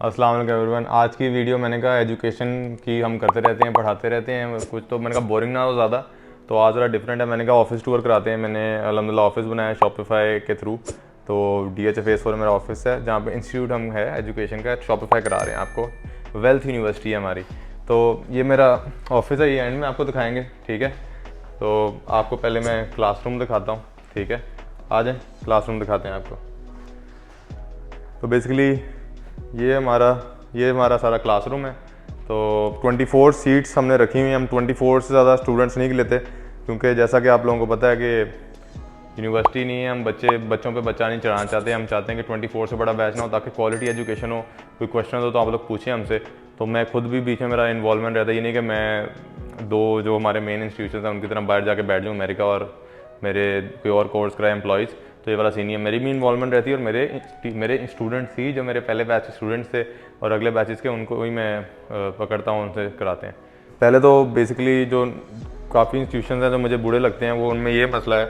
अस्सलाम वालेकुम एवरीवन। आज की वीडियो मैंने कहा एजुकेशन की हम करते रहते हैं, पढ़ाते रहते हैं कुछ, तो मैंने कहा बोरिंग ना हो ज़्यादा, तो आज ज़रा डिफरेंट है। मैंने कहा ऑफिस टूर कराते हैं। मैंने अल्हम्दुलिल्लाह ऑफिस बनाया शॉपिफाई के थ्रू। तो DH फेस 4 मेरा ऑफिस है, जहाँ पे इंस्टीट्यूट हम है एजुकेशन का, शॉपिफाई करा रहे हैं आपको। वेल्थ यूनिवर्सिटी है हमारी। तो ये मेरा ऑफिस है, ये एंड में आपको दिखाएँगे, ठीक है। तो आपको पहले मैं क्लासरूम दिखाता हूँ, ठीक है। आ जाए क्लासरूम दिखाते हैं आपको। तो बेसिकली ये हमारा सारा क्लासरूम है। तो 24 सीट्स हमने रखी हुई हैं। हम 24 से ज़्यादा स्टूडेंट्स नहीं लेते, क्योंकि जैसा कि आप लोगों को पता है कि यूनिवर्सिटी नहीं है, हम बच्चों पे बच्चा नहीं चढ़ाना चाहते। हम चाहते हैं कि 24 से बड़ा बैच ना हो, ताकि क्वालिटी एजुकेशन हो। कोई क्वेश्चन हो तो आप लोग पूछें हमसे। तो मैं खुद भी बीच में मेरा इन्वॉल्वमेंट रहता है। ये नहीं कि मैं जो हमारे मेन इंस्टीट्यूशन हैं उनकी तरफ बाहर जाके बैठ जाऊँ, अमेरिका और मेरे कोई और कोर्स कराए एम्प्लॉयज़। तो ये वाला सीन है, मेरी भी इन्वॉल्वमेंट रहती है। और मेरे स्टूडेंट्स ही जो मेरे पहले बैच के स्टूडेंट्स थे और अगले बैचेस के, उनको ही मैं पकड़ता हूँ, उनसे कराते हैं। पहले तो बेसिकली जो काफ़ी इंस्टीट्यूशन हैं जो मुझे बुरे लगते हैं, वो उनमें ये मसला है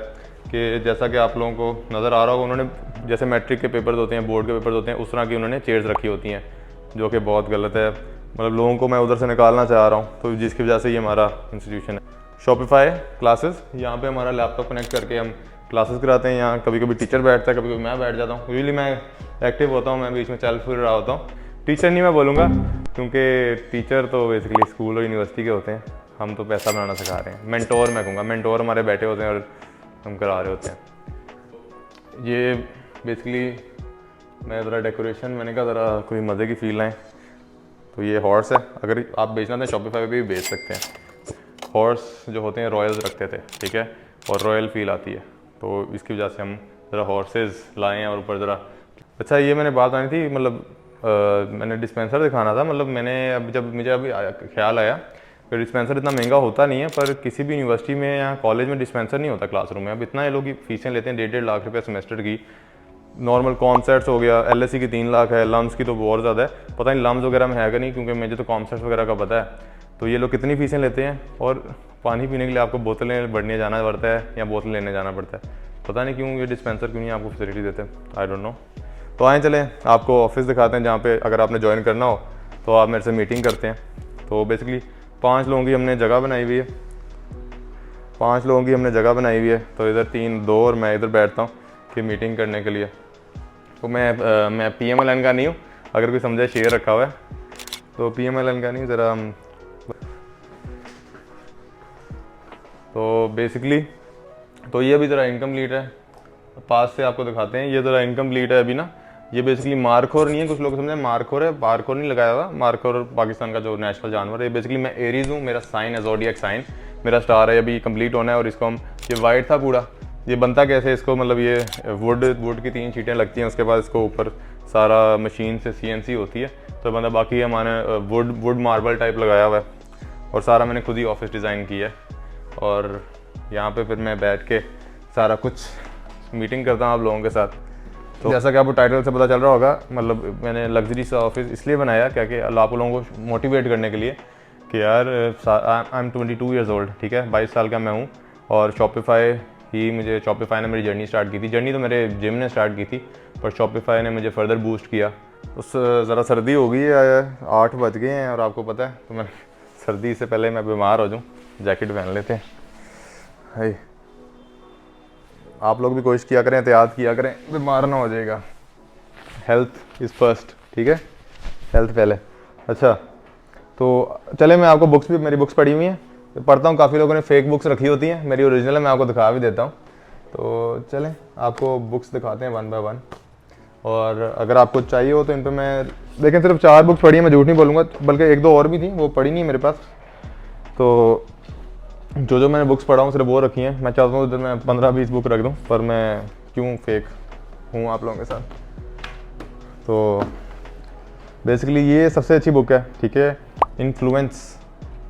कि जैसा कि आप लोगों को नज़र आ रहा होगा, उन्होंने जैसे मैट्रिक के पेपर्स होते हैं, बोर्ड के पेपर्स होते हैं, उस तरह की उन्होंने चेयर्स रखी होती हैं, जो कि बहुत गलत है। मतलब लोगों को मैं उधर से निकालना चाह रहा हूँ, तो जिसकी वजह से ये हमारा इंस्टीट्यूशन है। शॉपिफाई क्लासेस, यहाँ पे हमारा लैपटॉप कनेक्ट करके हम क्लासेस कराते हैं। यहाँ कभी कभी टीचर बैठता है, कभी कभी मैं बैठ जाता हूँ। यूजुअली मैं एक्टिव होता हूँ, मैं बीच में चल फिर रहा होता हूँ। टीचर नहीं मैं बोलूँगा, क्योंकि टीचर तो बेसिकली स्कूल और यूनिवर्सिटी के होते हैं, हम तो पैसा बनाना सिखा रहे हैं। मेंटोर मैं कहूँगा, मेंटोर हमारे बैठे होते हैं और हम करा रहे होते हैं। ये बेसिकली मैं ज़रा डेकोरेशन, मैंने कहा ज़रा कोई मज़े की फील आए। तो ये हॉर्स है, अगर आप बेचना तो शॉपिफाई पे भी बेच सकते हैं। हॉर्स जो होते हैं रॉयल्स रखते थे, ठीक है, और रॉयल फील आती है, तो इसकी वजह से हम ज़रा हॉर्सेस लाए हैं और ऊपर ज़रा। अच्छा, ये मैंने बात आनी थी, मतलब मैंने डिस्पेंसर दिखाना था। मतलब मैंने जब मुझे अभी ख्याल आया कि डिस्पेंसर इतना महंगा होता नहीं है, पर किसी भी यूनिवर्सिटी में या कॉलेज में डिस्पेंसर नहीं होता क्लासरूम में। अब इतना ये लोग फीसें लेते हैं, 1.5 लाख रुपये सेमेस्टर की। नॉर्मल कॉन्सर्ट्स हो गया, LSE की 3 लाख है, लम्स की तो बहुत ज़्यादा है। पता नहीं लम्स वगैरह में है कि नहीं, क्योंकि मुझे तो कॉन्सर्ट्स वगैरह का पता है। तो ये लोग कितनी फ़ीसें लेते हैं, और पानी पीने के लिए आपको बोतलें बढ़ने जाना पड़ता है या बोतल लेने जाना पड़ता है। पता नहीं क्यों ये डिस्पेंसर क्यों नहीं आपको फैसिलिटी देते, आई डोंट नो। तो आए चलें आपको ऑफिस दिखाते हैं, जहाँ पे अगर आपने ज्वाइन करना हो तो आप मेरे से मीटिंग करते हैं। तो बेसिकली 5 लोगों की हमने जगह बनाई हुई है, 5 लोगों की हमने जगह बनाई हुई है। तो इधर 2 और मैं इधर बैठता हूँ कि मीटिंग करने के लिए। तो मैं PMLN का नहीं हूँ, अगर कोई समझे, शेयर रखा हुआ है, तो PMLN का नहीं। ज़रा हम तो बेसिकली तो ये अभी ज़रा इनकम्प्लीट है, पास से आपको दिखाते हैं। ये ज़रा इनकम्प्लीट है अभी ना। ये बेसिकली मारखोर नहीं है, कुछ लोग समझे मारखोर है, बारखोर नहीं लगाया हुआ। मारखोर पाकिस्तान का जो नेशनल जानवर है। बेसिकली मैं एरीज हूँ, मेरा साइन है ज़ोडिएक साइन, मेरा स्टार है। अभी कंप्लीट होना है और इसको हम, ये वाइट था पूरा, ये बनता कैसे इसको, मतलब ये वुड की 3 शीटें लगती हैं, उसके बाद इसको ऊपर सारा मशीन से CNC होती है, तो बंदा बाकी हमारे वुड मार्बल टाइप लगाया हुआ है। और सारा मैंने खुद ही ऑफिस डिज़ाइन किया है। और यहाँ पे फिर मैं बैठ के सारा कुछ मीटिंग करता हूँ आप लोगों के साथ। तो जैसा कि आपको टाइटल से पता चल रहा होगा, मतलब मैंने लग्जरी सा ऑफिस इसलिए बनाया क्या कि आप लोगों को मोटिवेट करने के लिए कि यार आई एम 22 ईयर्स ओल्ड, ठीक है, 22 साल का मैं हूँ। और शॉपिफाई ने मेरी जर्नी स्टार्ट की थी। जर्नी तो मेरे जिम ने स्टार्ट की थी, पर शॉपिफाई ने मुझे फर्दर बूस्ट किया। उस ज़रा सर्दी हो गई है, 8 बज गए हैं और आपको पता है, तो मैं सर्दी से पहले मैं बीमार हो जाऊँ, जैकेट पहन लेते हैं। हाय, आप लोग भी कोशिश किया करें, एहतियात किया करें, बीमार ना हो जाएगा। हेल्थ इज़ फर्स्ट, ठीक है, हेल्थ पहले। अच्छा, तो चले मैं आपको बुक्स भी, मेरी बुक्स पढ़ी हुई हैं, पढ़ता हूँ। काफ़ी लोगों ने फेक बुक्स रखी होती हैं, मेरी ओरिजिनल है, मैं आपको दिखा भी देता हूँ। तो चलें आपको बुक्स दिखाते हैं 1 बाय 1। और अगर आपको चाहिए हो तो इन पर मैं, लेकिन सिर्फ 4 बुक्स पढ़ी हैं, मैं झूठ नहीं बोलूँगा, बल्कि 1-2 और भी थी, वो पढ़ी नहीं मेरे पास। तो जो मैंने बुक्स पढ़ा हूँ सिर्फ वो रखी हैं। मैं चाहता हूँ इधर मैं 15-20 बुक रख दूँ, पर मैं क्यों फेक हूँ आप लोगों के साथ। तो बेसिकली ये सबसे अच्छी बुक है, ठीक है, influence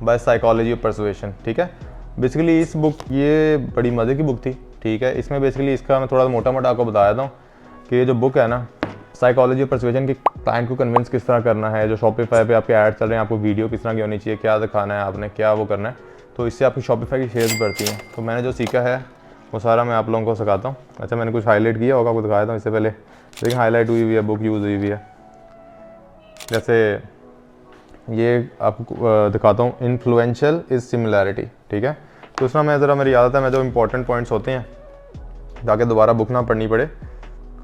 by psychology of persuasion, ठीक है। बेसिकली इस बुक, ये बड़ी मज़े की बुक थी, ठीक है। इसमें बेसिकली इसका मैं थोड़ा मोटा मोटा आपको बताया था कि ये जो बुक है ना, साइकोलॉजी ऑफ परसुएशन, की क्लाइंट को कन्विंस किस तरह करना है। जो शॉपिफाई पे आपके ऐड चल रहे हैं, आपको वीडियो किस तरह की होनी चाहिए, क्या दिखाना है आपने, क्या वो करना है, तो इससे आपकी शॉपिफाई की शेयर्स बढ़ती हैं। तो मैंने जो सीखा है वो सारा मैं आप लोगों को सिखाता हूँ। अच्छा, मैंने कुछ हाईलाइट किया होगा, आपको दिखाया था इससे पहले, लेकिन हाईलाइट हुई हुई है, बुक यूज़ हुई हुई है। जैसे ये आपको दिखाता हूँ, इन्फ्लुएंशियल इज़ सिमिलैरिटी, ठीक है। दूसरा मैं ज़रा मेरी याद आता है मैं जो इंपॉर्टेंट पॉइंट्स होते हैं ताकि दोबारा बुक ना पढ़नी पड़े।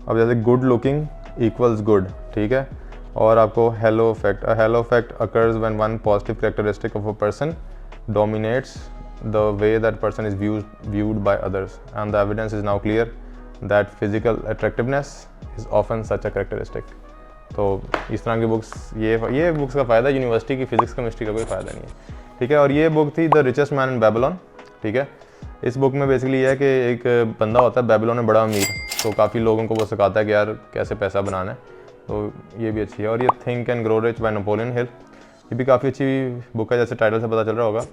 अब जैसे गुड लुकिंग इक्वल्स गुड, ठीक है। और आपको hello effect, a hello effect occurs when one positive characteristic of a person dominates the way that person is viewed by others, and the evidence is now clear that physical attractiveness is often such a characteristic. तो इस तरह की books, ये books का फ़ायदा university की physics chemistry का कोई फ़ायदा नहीं है, ठीक है। और ये बुक थी the richest man in Babylon, ठीक है। इस बुक में बेसिकली ये है कि एक बंदा होता है बेबीलोन में बड़ा अमीर, तो काफ़ी लोगों को वो सिखाता है कि यार कैसे पैसा बनाना है, तो ये भी अच्छी है। और ये think and grow rich by Napoleon Hill, ये भी काफ़ी अच्छी बुक है, जैसे टाइटल से पता चल रहा होगा,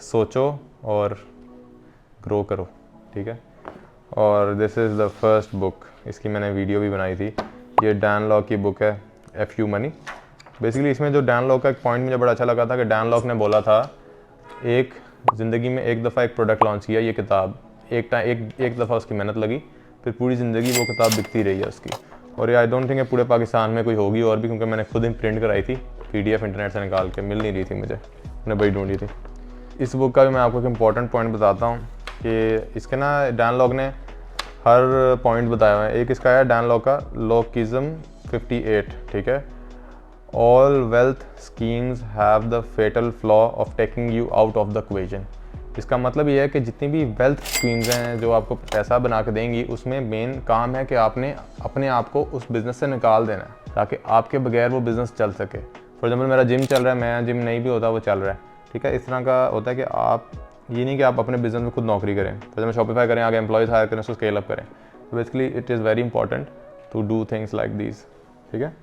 सोचो और ग्रो करो, ठीक है। और this is the first book, इसकी मैंने वीडियो भी बनाई थी। ये डैन लॉक की बुक है, FU मनी। बेसिकली इसमें जो डैन लॉक का एक पॉइंट मुझे बड़ा अच्छा लगा था कि डैन लॉक ने बोला था एक ज़िंदगी में एक दफ़ा एक प्रोडक्ट लॉन्च किया, ये किताब, एक दफ़ा उसकी मेहनत लगी, फिर पूरी ज़िंदगी वो किताब बिकती रही है उसकी। और ये आई डोंट थिंक पूरे पाकिस्तान में कोई होगी और भी, क्योंकि मैंने खुद ही प्रिंट कराई थी PDF इंटरनेट से निकाल के, मिल नहीं रही थी मुझे, मैंने बड़ी ढूंढी थी। इस बुक का भी मैं आपको एक इम्पॉर्टेंट पॉइंट बताता हूँ कि इसके ना डैन लॉक ने हर पॉइंट बताया हुआ है। एक इसका है डैन लॉक का लॉकिज्म 58, ठीक है। All wealth schemes have the fatal flaw of taking you out of the equation. इसका मतलब ये है कि जितनी भी वेल्थ स्कीम्स हैं जो आपको पैसा बना के देंगी, उसमें मेन काम है कि आपने अपने आप को उस बिज़नेस से निकाल देना है ताकि आपके बगैर वो बिज़नेस चल सके। फॉर एग्जाम्पल मेरा जिम चल रहा है, मैं जिम नहीं भी होता वो चल रहा है, ठीक है। इस तरह का होता है कि आप ये नहीं कि आप अपने बिजनेस में खुद नौकरी करें, जैसे शॉपिफाई करें, आगे एम्प्लॉयज़ हायर करें, उसको स्केल अप करें। तो basically it is very important to do things like these, ठीक है।